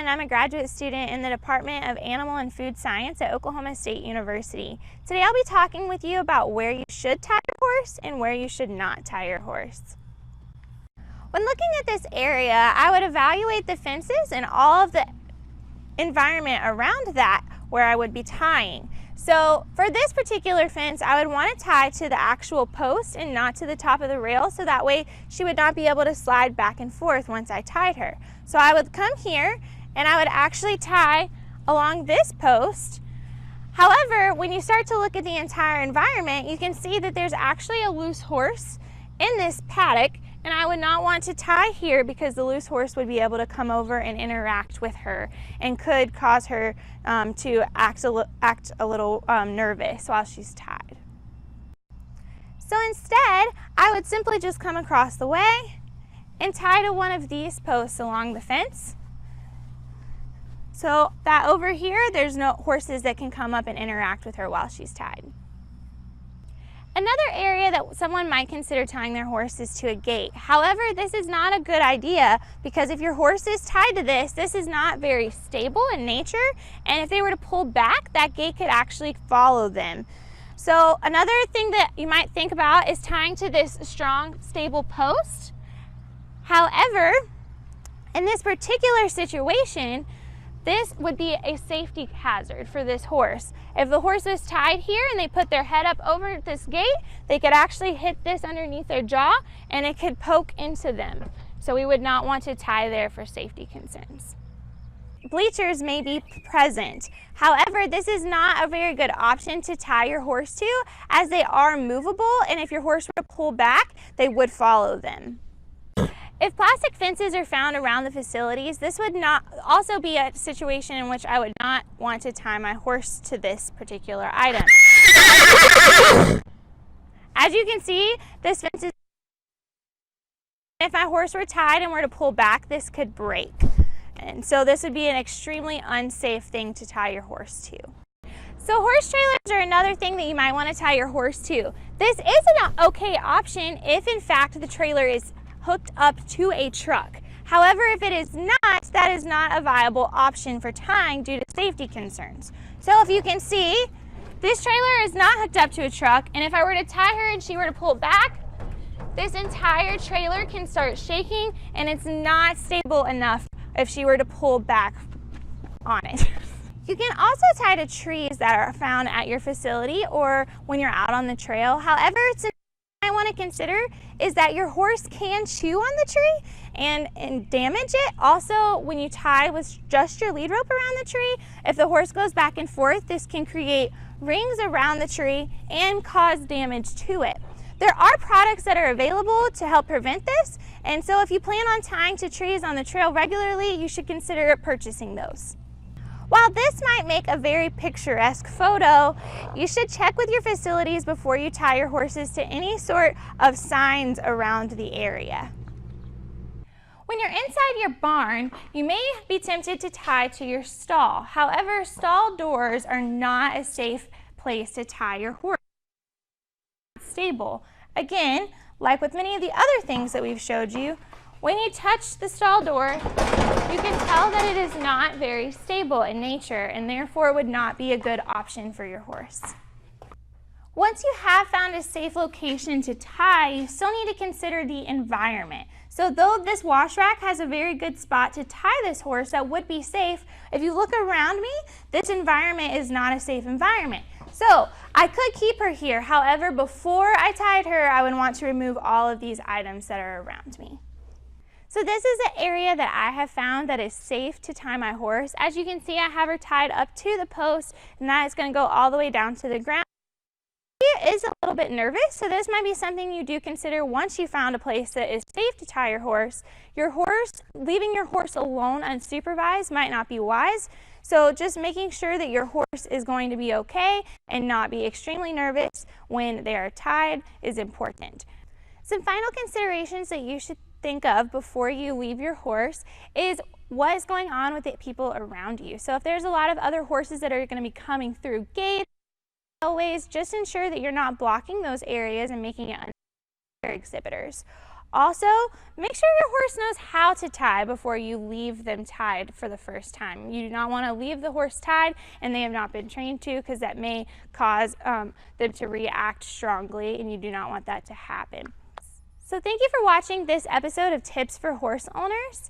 and I'm a graduate student in the Department of Animal and Food Science at Oklahoma State University. Today I'll be talking with you about where you should tie your horse and where you should not tie your horse. When looking at this area, I would evaluate the fences and all of the environment around that where I would be tying. So for this particular fence, I would want to tie to the actual post and not to the top of the rail, so that way she would not be able to slide back and forth once I tied her. So I would come here and I would actually tie along this post. However, when you start to look at the entire environment, you can see that there's actually a loose horse in this paddock, and I would not want to tie here because the loose horse would be able to come over and interact with her and could cause her to act a little nervous while she's tied. So instead, I would simply just come across the way and tie to one of these posts along the fence, so that over here there's no horses that can come up and interact with her while she's tied. Another area that someone might consider tying their horse is to a gate. However, this is not a good idea because if your horse is tied to this is not very stable in nature, and if they were to pull back, that gate could actually follow them. So another thing that you might think about is tying to this strong, stable post. However, in this particular situation, this would be a safety hazard for this horse. If the horse is tied here and they put their head up over this gate, they could actually hit this underneath their jaw and it could poke into them. So we would not want to tie there for safety concerns. Bleachers may be present. However, this is not a very good option to tie your horse to, as they are movable, and if your horse were to pull back, they would follow them. If plastic fences are found around the facilities, this would not also be a situation in which I would not want to tie my horse to this particular item. As you can see, this fence is, if my horse were tied and were to pull back, this could break. And so this would be an extremely unsafe thing to tie your horse to. So horse trailers are another thing that you might want to tie your horse to. This is an okay option if in fact the trailer is hooked up to a truck. However, if it is not, that is not a viable option for tying due to safety concerns. So if you can see, this trailer is not hooked up to a truck, and if I were to tie her and she were to pull back, this entire trailer can start shaking, and it's not stable enough if she were to pull back on it. You can also tie to trees that are found at your facility or when you're out on the trail. However, I want to consider is that your horse can chew on the tree and damage it. Also, when you tie with just your lead rope around the tree, if the horse goes back and forth, this can create rings around the tree and cause damage to it. There are products that are available to help prevent this, and so if you plan on tying to trees on the trail regularly, you should consider purchasing those. While this might make a very picturesque photo, you should check with your facilities before you tie your horses to any sort of signs around the area. When you're inside your barn, you may be tempted to tie to your stall. However, stall doors are not a safe place to tie your horse. Stable. Again, like with many of the other things that we've showed you, when you touch the stall door, you can tell that it is not very stable in nature, and therefore would not be a good option for your horse. Once you have found a safe location to tie, you still need to consider the environment. So though this wash rack has a very good spot to tie this horse that would be safe, if you look around me, this environment is not a safe environment. So I could keep her here. However, before I tied her, I would want to remove all of these items that are around me. So this is an area that I have found that is safe to tie my horse. As you can see, I have her tied up to the post, and that is going to go all the way down to the ground. She is a little bit nervous, so this might be something you do consider once you found a place that is safe to tie your horse. Leaving your horse alone unsupervised might not be wise, so just making sure that your horse is going to be okay and not be extremely nervous when they are tied is important. Some final considerations that you should think of before you leave your horse is what is going on with the people around you. So if there's a lot of other horses that are going to be coming through gates, always just ensure that you're not blocking those areas and making it unsafe for exhibitors. Also, make sure your horse knows how to tie before you leave them tied for the first time. You do not want to leave the horse tied and they have not been trained to, because that may cause them to react strongly, and you do not want that to happen. So thank you for watching this episode of Tips for Horse Owners.